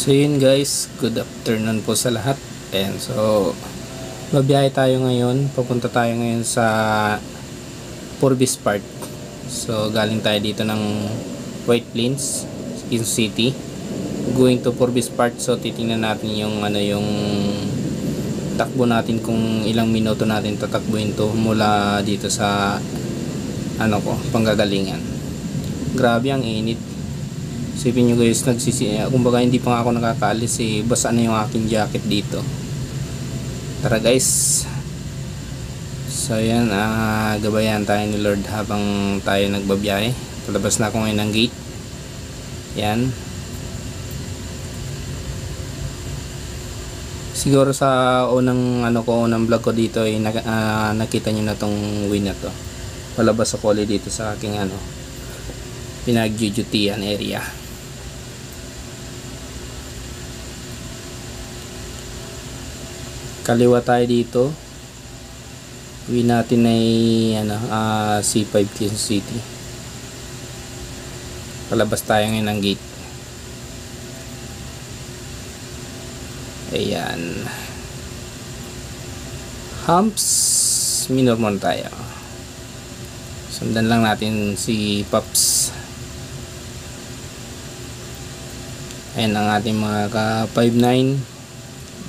So yun guys, good afternoon po sa lahat. And so babiyahe tayo ngayon, papunta tayo ngayon sa Purvis Park. So galing tayo dito ng White Plains, Quezon City, going to Purvis Park. So titingnan natin yung yung takbo natin, kung ilang minuto natin tatakbuhin to mula dito sa panggagalingan. Grabe ang init. Isipin nyo guys, kumbaga hindi pa nga ako nakakaalis basa na yung aking jacket dito. Tara guys. So yan, gabayan tayo ni Lord habang tayo nagbabiyahe. Palabas na ako ngayon ng gate. Yan. Siguro sa unang unang vlog ko dito ay nakita nyo na tong way na to. Palabas ako ulit dito sa aking pinag-duty area. Kaliwa tayo dito. Uwi natin ay C5 Quezon City. Palabas tayo ngayon ng gate. Ayan. Humps minor muna tayo. Sundan lang natin si Pops. Ayan ang ating mga ka 5'9".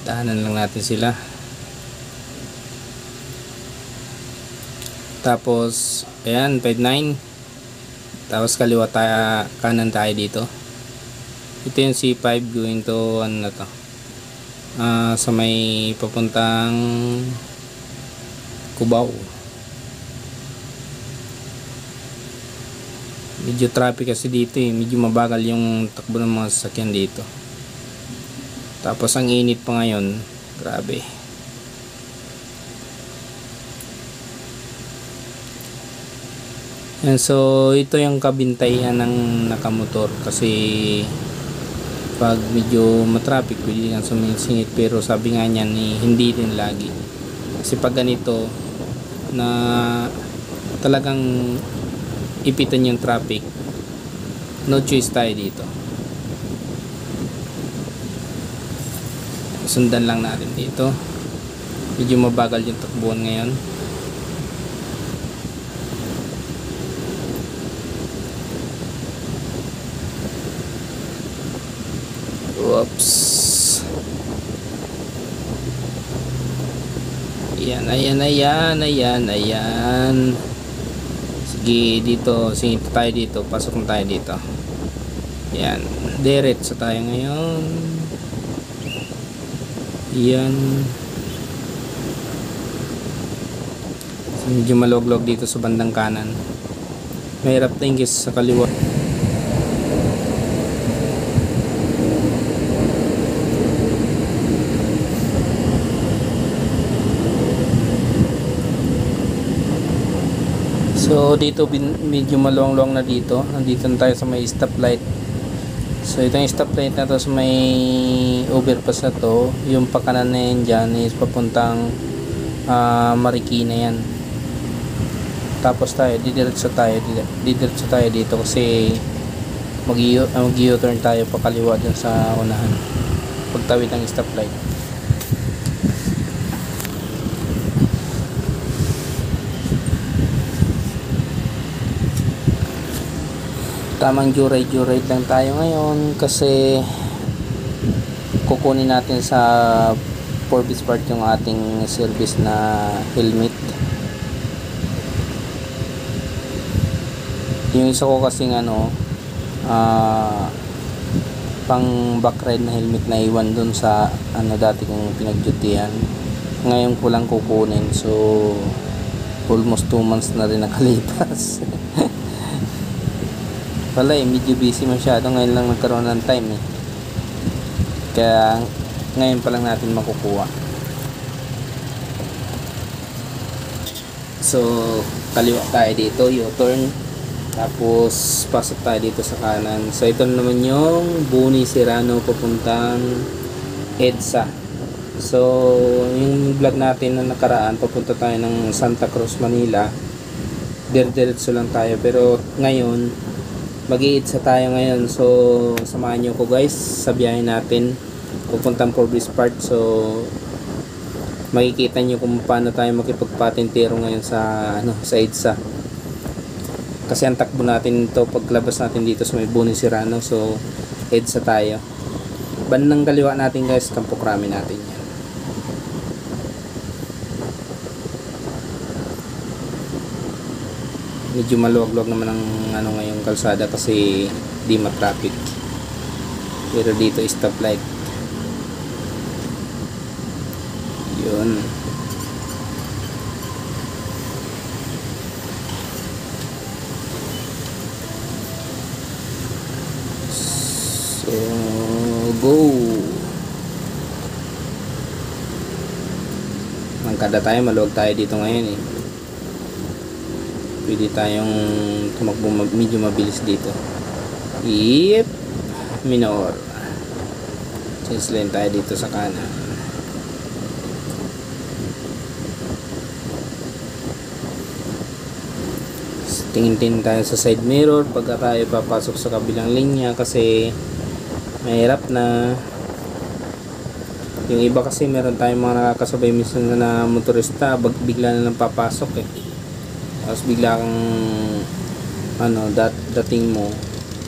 Dahanan lang natin sila. Tapos ayan 5'9". Tapos kaliwa tayo, kanan tayo dito. Ito yung C5 going to sa may papuntang Cubao. Medyo traffic kasi dito medyo mabagal yung takbo ng mga sasakyan dito. Tapos ang init pa ngayon, grabe. And so ito yung kabintayan ng nakamotor, kasi pag medyo matraffic pwede kang sumisingit, pero sabi nga niyan hindi din lagi. Kasi pag ganito na talagang ipitan yung traffic, no choice tayo dito. Sundan lang natin dito. Medyo mabagal yung takbuhan ngayon. Oops. Ayan. Sige, dito. Singit tayo dito. Pasok na tayo dito. Ayan. Diretso tayo ngayon. Ayan. So, medyo maluglog dito sa bandang kanan. Mahirap din sa kaliwa. So dito medyo maluwang-luwang na dito. Nandito na tayo sa may stoplight. So ito yung stoplight na to sa may overpass na to. Yung pakanan na yan dyan is papuntang Marikina yan. Tapos tayo, didiretso tayo dito kasi mag-u-turn tayo pa kaliwa dun sa unahan pagtawid ng stoplight. Tamang joyride lang tayo ngayon kasi kukunin natin sa Purvis Park yung ating service na helmet. Yung isa ko kasing pang backride na helmet na iwan dun sa dati kong pinagdutihan. Ngayon ko lang kukunin, so almost 2 months na rin nakalipas. Wala medyo busy masyado. Ngayon lang nagkaroon ng time kaya ngayon pa lang natin makukuha. So kaliwa tayo dito, U-turn, tapos pasok tayo dito sa kanan. So ito naman yung Boni Serrano papuntang EDSA. So yung vlog natin na nakaraan, papunta tayo ng Santa Cruz, Manila, diretso lang tayo, pero ngayon Mag-iitsa tayo ngayon. So samahan nyo ko guys sa biyahe natin pupuntang Forbes Park. So makikita nyo kung paano tayo makipagpatintero ngayon sa sa EDSA. Kasi ang takbo natin ito paglabas natin dito sa may Bunin Sirano. So EDSA tayo. Bandang kaliwa natin guys, Campo Crame natin yan. Medyo maluwag-luwag naman ang ngayong kalsada kasi di ma-traffic. Pero dito stoplight. Yun. So go. Mangkada tayo, maluwag tayo dito ngayon eh. Pwede tayong tumakbo medyo mabilis dito. Yep, minor. Change lane tayo dito sa kanan. Tingin-tingin tayo sa side mirror pagka tayo papasok sa kabilang linya kasi mahirap na. Yung iba kasi meron tayong mga nakakasabay minsan na motorista, bigla na lang papasok eh. Tapos bigla kang dating mo,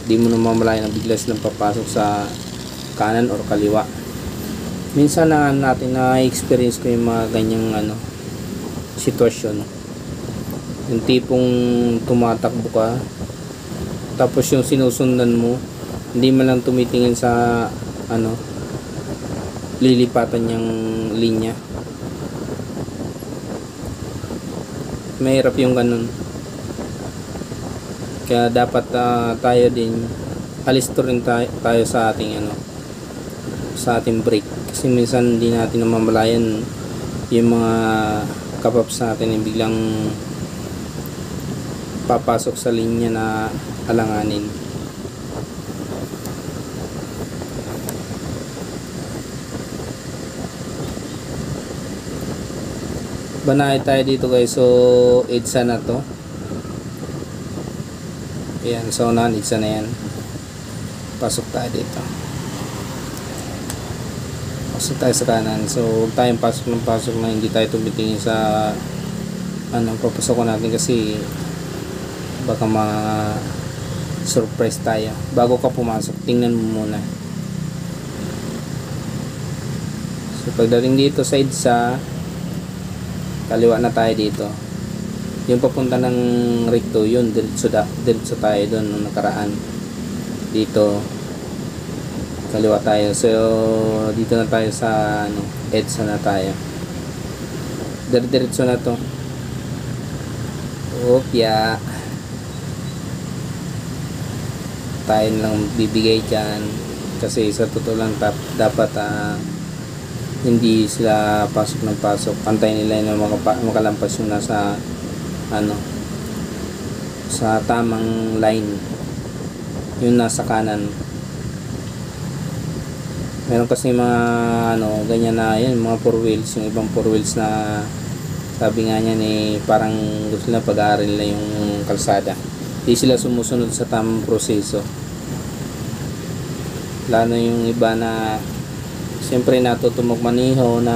di mo na mamalayan na bigla silang papasok sa kanan or kaliwa. Minsan na natin na-experience ko yung mga ganyang sitwasyon. Yung tipong tumatakbo ka, tapos yung sinusundan mo, hindi man lang tumitingin sa lilipatan niyang linya. Mahirap yung ganun. Kaya dapat tayo din alisto rin tayo sa ating sa ating brake kasi minsan hindi natin namamalayan yung mga kapaps natin yung biglang papasok sa linya na alanganin. Banahe tayo dito guys. So EDSA na to. Ayan, so EDSA na yan. Pasok tayo dito. Pasok tayo sa kanan. So huwag tayong pasok ng pasok na hindi tayo tumitingin sa papasok natin kasi baka surprise tayo. Bago ka pumasok, tingnan mo muna. So pagdating dito sa EDSA, kaliwa na tayo dito. Yung papunta ng recto, yun diretso tayo doon nung nakaraan. Dito kaliwa tayo. So dito na tayo sa EDSA na tayo. Diretso na to. Opya. Tayo lang bibigay dyan kasi sa totoo lang dapat hindi sila pasok ng pasok. Antayin nila na makalampas yung nasa sa tamang line, yung nasa kanan. Meron kasi mga ganyan na yan, mga 4 wheels, yung ibang 4 wheels na sabi nga niya parang gusto nila pag-aaral nila yung kalsada. Hindi sila sumusunod sa tamang proseso. Lalo yung iba na siyempre natuto magmaniho na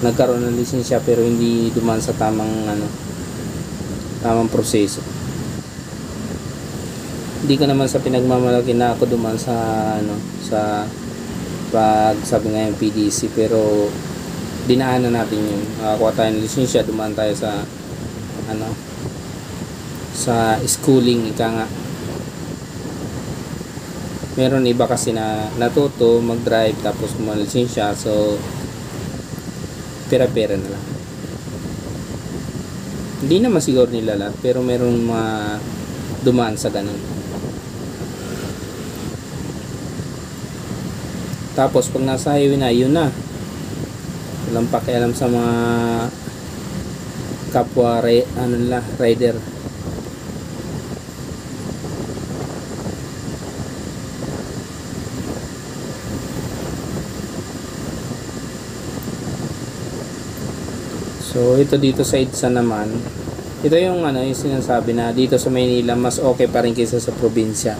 nagkaroon ng lisensya pero hindi dumaan sa tamang proseso. Hindi ko naman sa pinagmamalaki na ako dumaan sa sa pag sabi nga yung PDC, pero dinaanan natin yun. Nakakuha tayo ng lisensya, dumaan tayo sa sa schooling, ika nga. Meron iba kasi na natuto mag-drive tapos kumuha ng lisensya, so pera-pera na lang. Hindi naman siguro nila lahat, pero meron mga dumaan sa ganun. Tapos pag nasa highway na, yun na. Walang pakialam sa mga kapwa rider. So ito dito sa EDSA naman, Ito yung ano, yung sinasabi na dito sa Maynila mas okay pa rin kaysa sa probinsya.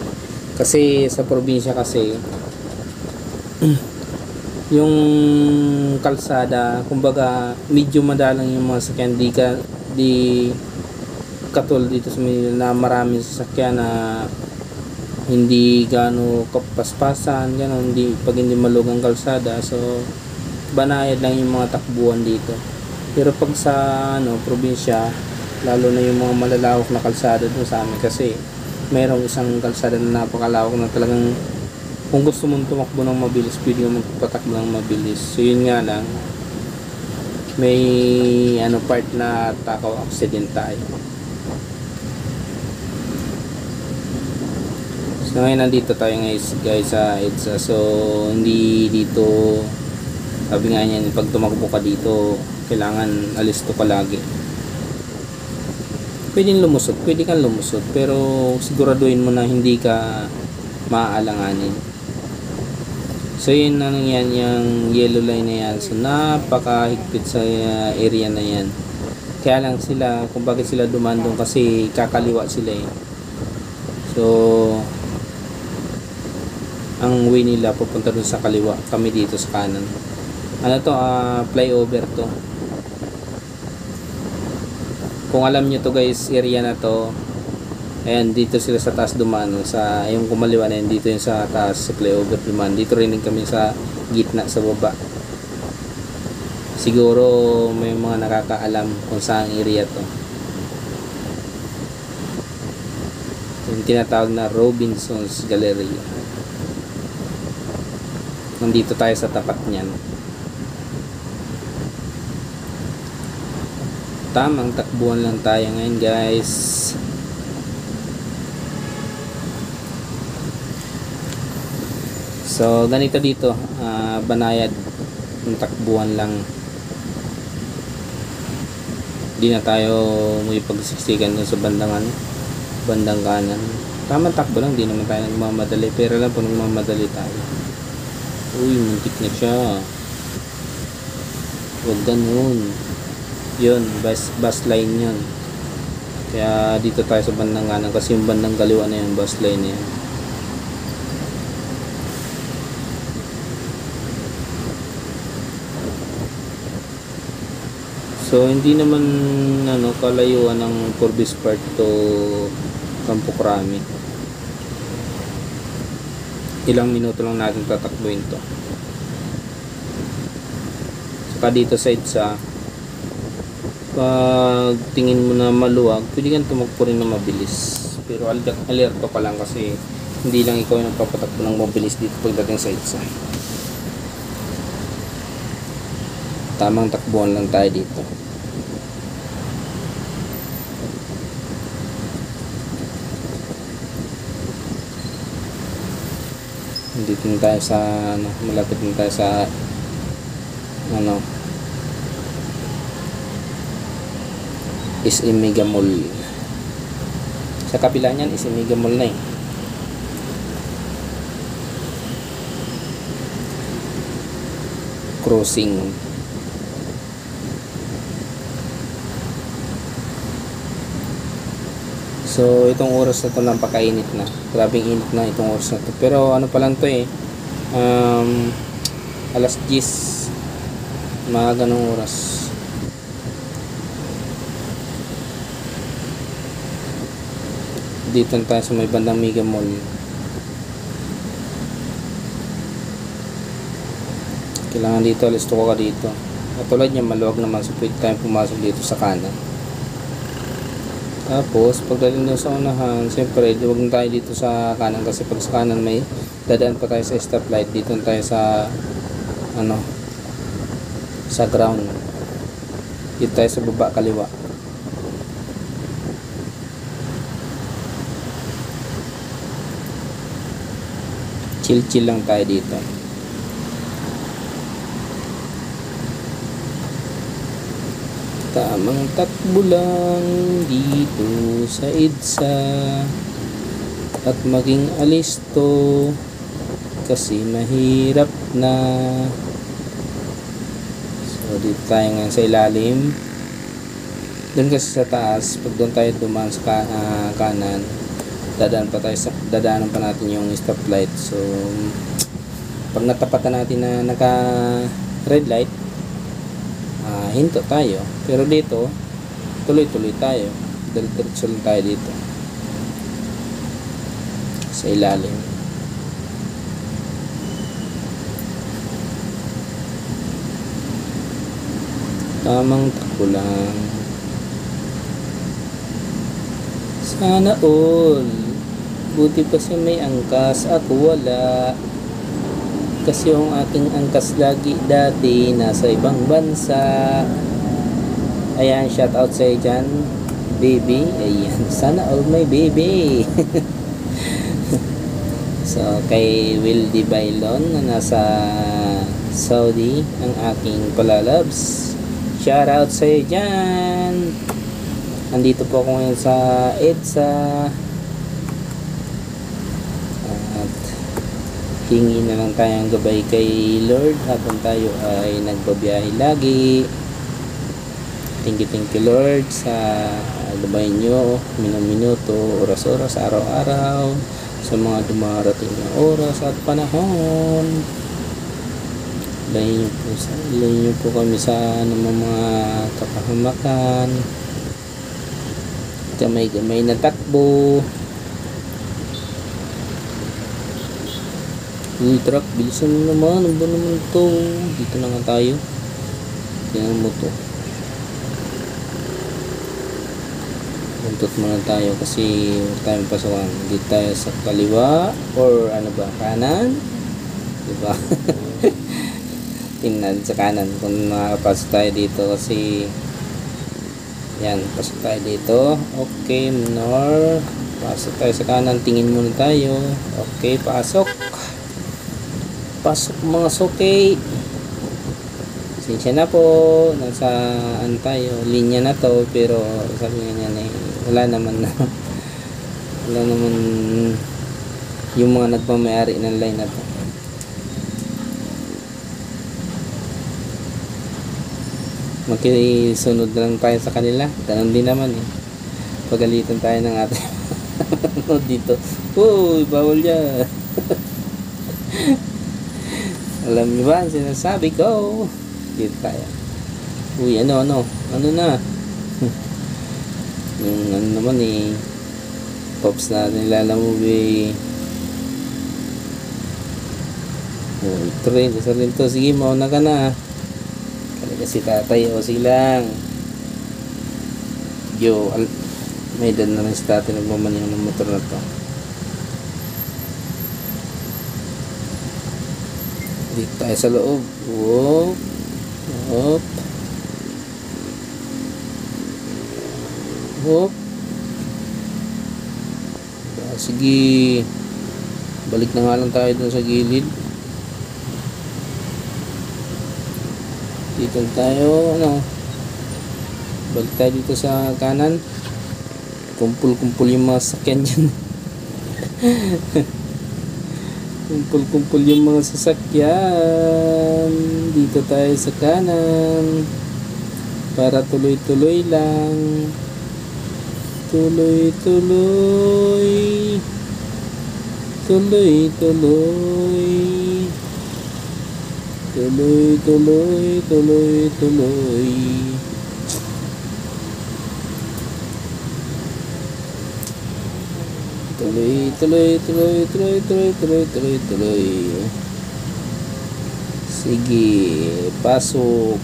Kasi sa probinsya kasi yung kalsada, kumbaga medyo madalang yung mga sasakyan, di katulad dito sa Manila na maraming sasakyan na hindi gaano kapaspasan, gano'n, pag hindi malugang kalsada, so banayad lang yung mga takbuhan dito. Pero pag sa ano, probinsya, lalo na yung mga malalawak na kalsada doon sa amin, kasi mayroong isang kalsada na napakalawak na talagang kung gusto mong tumakbo ng mabilis, pwede mo patakbo ng mabilis. So yun nga lang, may ano part na takaw accident tayo. So ngayon nandito tayo guys sa EDSA. So hindi dito, sabi nga niyan, pag tumakbo ka dito kailangan alisto ka lagi. Pwede kang lumusot, pero siguraduhin mo na hindi ka maaalanganin. So yun na yan, yung yellow line na yan. So napakahigpit sa area na yan. Kaya lang sila, kung bakit sila dumaan doon, kasi kakaliwa sila eh. So ang way nila pupunta doon sa kaliwa, kami dito sa kanan. Ano to, flyover to. Kung alam nyo to guys, area na to, ayan, dito sila sa taas dumaan, sa yung kumaliwa na yan, dito yung sa taas sa flyover dumaan. Dito rin kami sa gitna sa baba. Siguro may mga nakakaalam kung saan area to. Yung tinatawag na Robinson's Gallery. Nandito tayo sa tapat niyan. Tamang takbuhan lang tayo ngayon guys. So ganito dito, banayad ng takbuhan lang. Hindi na tayo may pagsiksikan dun sa bandang kanan. Tamang takbo lang, di naman tayo nagmamadali, pero lang po nagmamadali tayo. Uy, muntik na siya. Huwag ganun. Yun, bus line yun. Kaya dito tayo sa bandang kanan, kasi yung bandang kaliwa na yun, bus line na yun. So hindi naman ano, kalayuan ng Forbes Park to Campo Crame. Ilang minuto lang natin tatakbuhin to. Saka dito sa EDSA, pag tingin mo na maluwag, pwede kang tumakbo rin na mabilis. Pero alerto ka lang, kasi hindi lang ikaw yung nagpapatakbo ng mabilis dito pagdating sa EDSA. Tamang takbuhan lang tayo dito. Dito na tayo sa ano, malapit na tayo sa ano, SM Mega Mall. Sa kabila niyan SM Mega Mall na eh. Crossing. So itong oras na to napakainit na. Grabing init na itong oras na to. Pero ano pa lang to eh, alas 10, mga ganong oras. Dito tayo sa may bandang Mega Mall. Kailangan dito, alisto ko ka dito. At tulad niya, maluwag naman, so pwede tayong pumasok dito sa kanan. Tapos pagdating doon sa unahan, siyempre huwag na tayo dito sa kanan, kasi pag sa kanan may dadaan pa tayo sa stoplight. Dito tayo sa ano, sa ground. Dito tayo sa baba kaliwa. Chill lang tayo dito. Tamang takbo lang dito sa EDSA, at maging alisto kasi mahirap na. So dito tayo ngayon sa ilalim. Doon kasi sa taas, pag doon tayo dumaan sa kanan, dadaanan pa natin yung stoplight. So pag natapatan natin na naka red light, hinto tayo. Pero dito tuloy-tuloy tayo, diretso lang tayo dito sa ilalim. Tamang takbo lang. Sana all. Buti pa siya may angkas, ako wala. Kasi yung aking angkas lagi dati nasa ibang bansa. Ayan, shout out sa'yo dyan, baby. Ayan, sana all my baby. So kay Will Di Bailon na nasa Saudi, ang aking palalabs, shout out sa'yo dyan. Andito po ako ngayon sa EDSA at hingi na lang tayong gabay kay Lord habang tayo ay nagbabiyahe lagi. Thank you Lord sa gabay nyo, minuto, oras-oras, araw-araw, sa mga dumarating na oras at panahon. Ilayin nyo po kami sa mga kapahamakan, gamay na takbo. Uy, truck, bilisan mo naman. Ano ba naman to? Dito na nga tayo. Tingnan mo to. Buntot muna tayo kasi tayong pasukan. Dito tayo sa kaliwa or ano ba, kanan? Diba? Tingnan sa kanan kung makapasok tayo dito kasi yan, pasok tayo dito. Okay, minor. Pasok tayo sa kanan, tingin muna tayo. Okay, pasok mga suki. Sinsya na po, nasaan tayo, linya na to, pero sabi nga niya wala naman yung mga nagmamayari ng line na to. Makisunod lang tayo sa kanila, ganun din naman pagalitan tayo ng ating dito. Uy, bawal yan. Alam niyo ba ang sinasabi ko? Dito tayo. Uy, ano na? Yung ano naman pops na nilalamove. Uy, train, isa rin to. Sige, mauna ka na. Kaya si tatay o silang. Yo, may edad na rin si tatay nagmamaneho ng motor na to. Dito tayo sa loob. Hop. Sige. Balik na nga lang tayo dun sa gilid. Dito tayo, balik tayo dito sa kanan. Kumpul yung mga sakyan dyan. Kumpul yung mga sasakyan. Dito tayo sa kanan para tuloy-tuloy lang. Tuloy. Tuloy. Sige, pasok.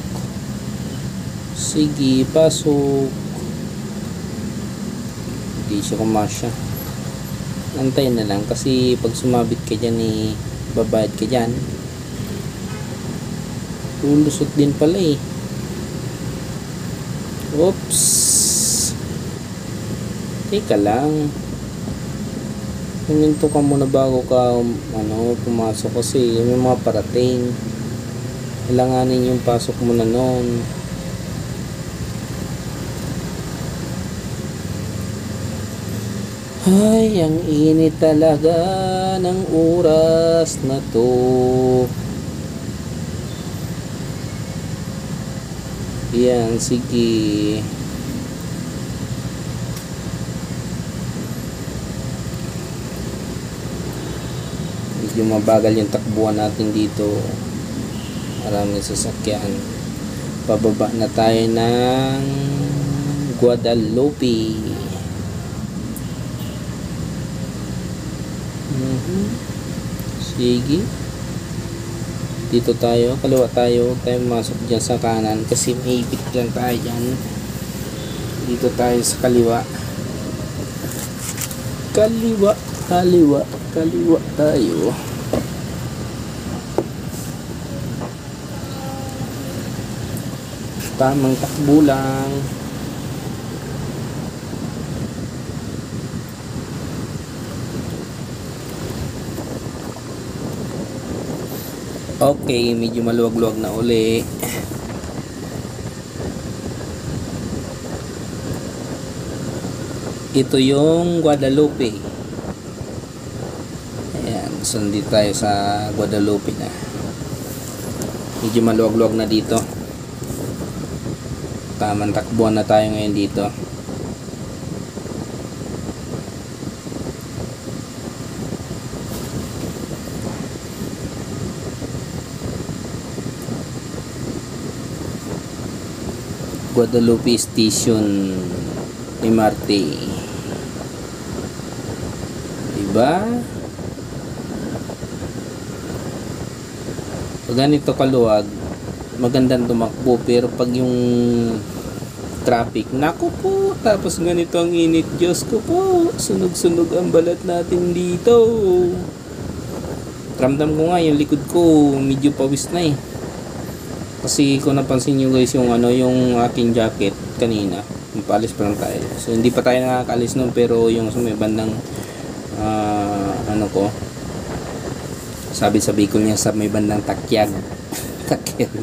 Hindi siya kumasya. Antayin na lang kasi pag sumabit ka dyan babayad ka dyan. Lulusot din pala Oops. Teka lang. Huminto ka muna bago ka pumasok kasi may mga parating. Kailanganin yung pasok mo na noon. Ay, ang init talaga ng oras na to. Yan, sige. medyo mabagal yung takbuhan natin dito, maraming sasakyan. Pababa na tayo ng Guadalupe. Sige, dito tayo, kaliwa tayo, huwag tayo masok dyan sa kanan kasi may ipit lang tayo dyan. Dito tayo sa kaliwa, kaliwa tayo. Tamang takbo lang. Okay, medyo maluwag-luwag na uli. Ito yung Guadalupe. Ayan, so nandito tayo sa Guadalupe na. Medyo maluwag-luwag na dito. Tamang takbuhan na tayo ngayon dito. Guadalupe Station MRT, diba? Pag ganito kaluwag, magandang tumakbo, pero pag yung traffic, naku po, tapos ganito ang init, Diyos ko po, sunog-sunog ang balat natin dito. Ramdam ko nga yung likod ko, medyo pawis na eh. Kasi kung napansin nyo guys, yung yung aking jacket kanina, paalis pa lang tayo. So hindi pa tayo nakakaalis nun, pero yung sa may bandang ko, sabi sa Bicol niya, sa may bandang Takyag. Takyag.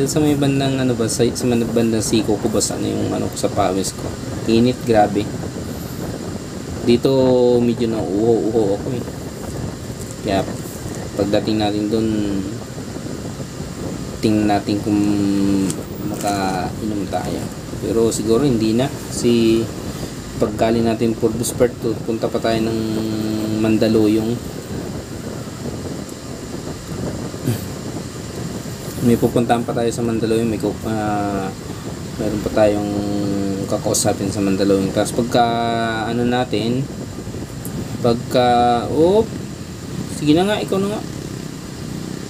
Sa may bandang sa may bandang Siko ko, basta yung ko sa pawis ko. Init, grabe. Dito medyo na uho ako eh. Kaya pagdating natin doon, tingnan natin kung makainom tayo, pero siguro hindi na, kasi paggaling natin Purvis Part 2, punta pa tayo ng Mandaluyong. May pupuntahan pa tayo sa Mandaluyong, meron pa tayong kakausapin sa Mandaluyong. Tapos pagka sige na nga, ikaw na nga.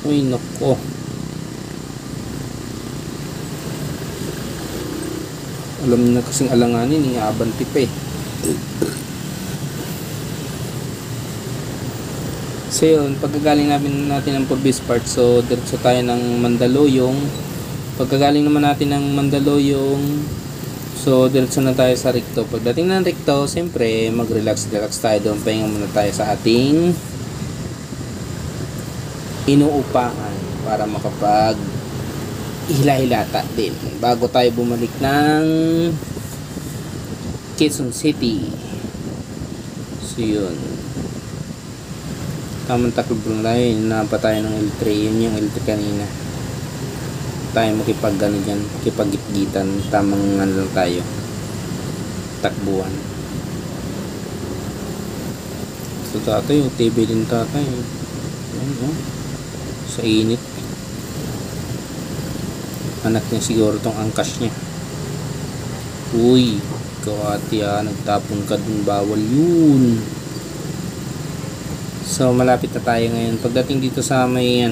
Uy, nako, alam na kasing alanganin, abanti pa eh. So yun, pagkagaling natin ng Purvis Part, so diretso tayo ng Mandaluyong. Pagkagaling naman natin ng Mandaluyong, so diretso na tayo sa Recto. Pagdating ng Recto, siyempre mag-relax tayo doon, pahinga muna tayo sa ating inuupahan para makapag hila-hilata din bago tayo bumalik ng Quezon City. So yun, tamang takbo lang tayo, hinahapa tayo ng L3. Yun yung L3 kanina, tayo makipag-gitgitan, tamang lang tayo, takbuhan. So tatay, yung TV din tatay, sa init. Anak niya siguro tong angkas niya. Uy, kawati nagtapon ka dun, bawal yun. So malapit na tayo ngayon. Pagdating dito sa may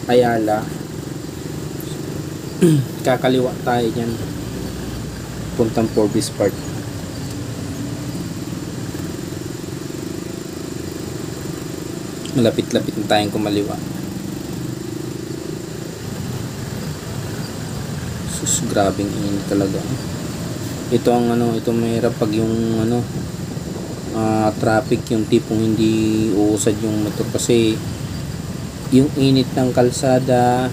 Ayala, kakaliwa tayo dyan, puntang Purvis Park. Malapit-lapit na tayong kumaliwa. Sus, grabing init talaga. Ito ang ito mahirap pag yung traffic, yung tipong hindi uusad yung motor, kasi yung init ng kalsada,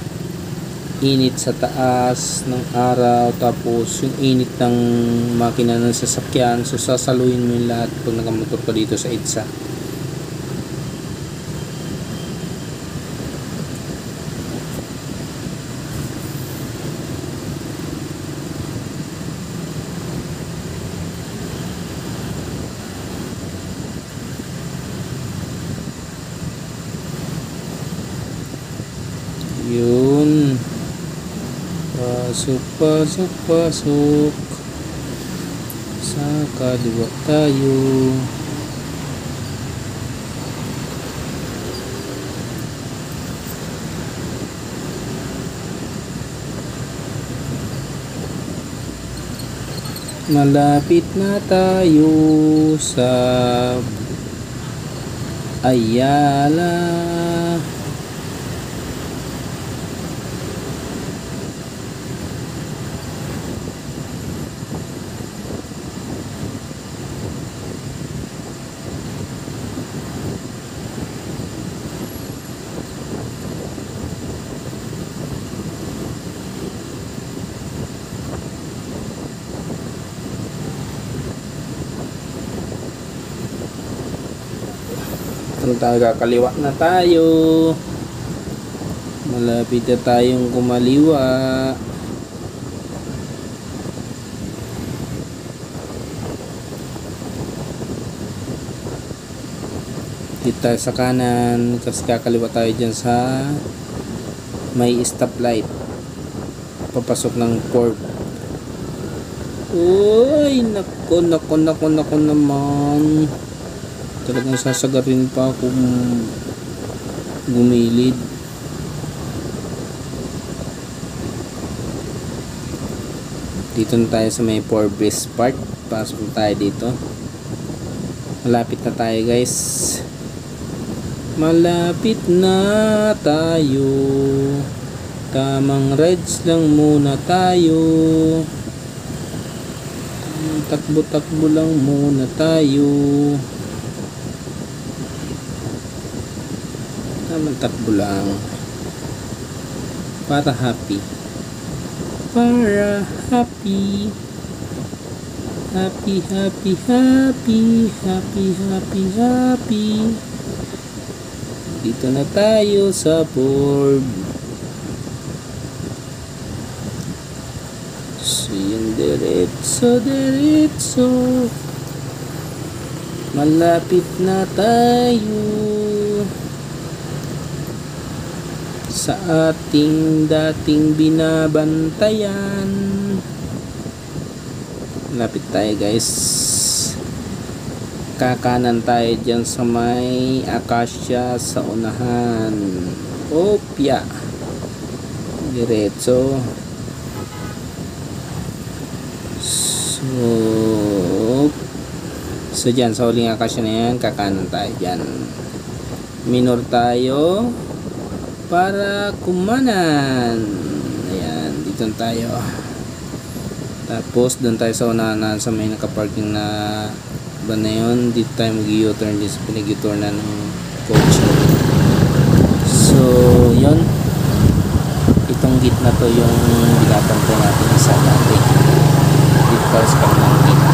init sa taas ng araw, tapos yung init ng makina ng sasakyan, so sasaluhin mo yung lahat pag nakamotor ka dito sa EDSA. Pasok, pasok, pasok. Sa kaliwa tayo. Malapit na tayo sa Ayala. Kakaliwa na tayo. Malapit na tayong kumaliwa. Kita sa kanan kasi kakaliwa tayo dyan sa may stoplight papasok ng port. Uy, nako naman. Talagang sasagarin pa kung gumilid. Dito na tayo sa may Forbes Park. Pasok na tayo dito. Malapit na tayo guys. Malapit na tayo. Tamang rides lang muna tayo. Takbo-takbo lang muna tayo. Tamang takbo lang para happy dito na tayo sa board. So yung diretso malapit na tayo sa ating dating binabantayan. Lapit tayo guys. Kakanan tayo dyan sa may Acacia sa unahan. Opya. Diretso. So dyan sa huling Acacia na yan, kakanan tayo dyan. Minor tayo para kumanan. Ayan, dito tayo. Tapos doon tayo sa unahan sa may nakaparking na ba na yun. Dito tayo mag-u-turn din sa pinag-u-turn na ng coach. So yun, itong gate na to yung binabantay natin sa dati. Dito tayo sa kabilang gate.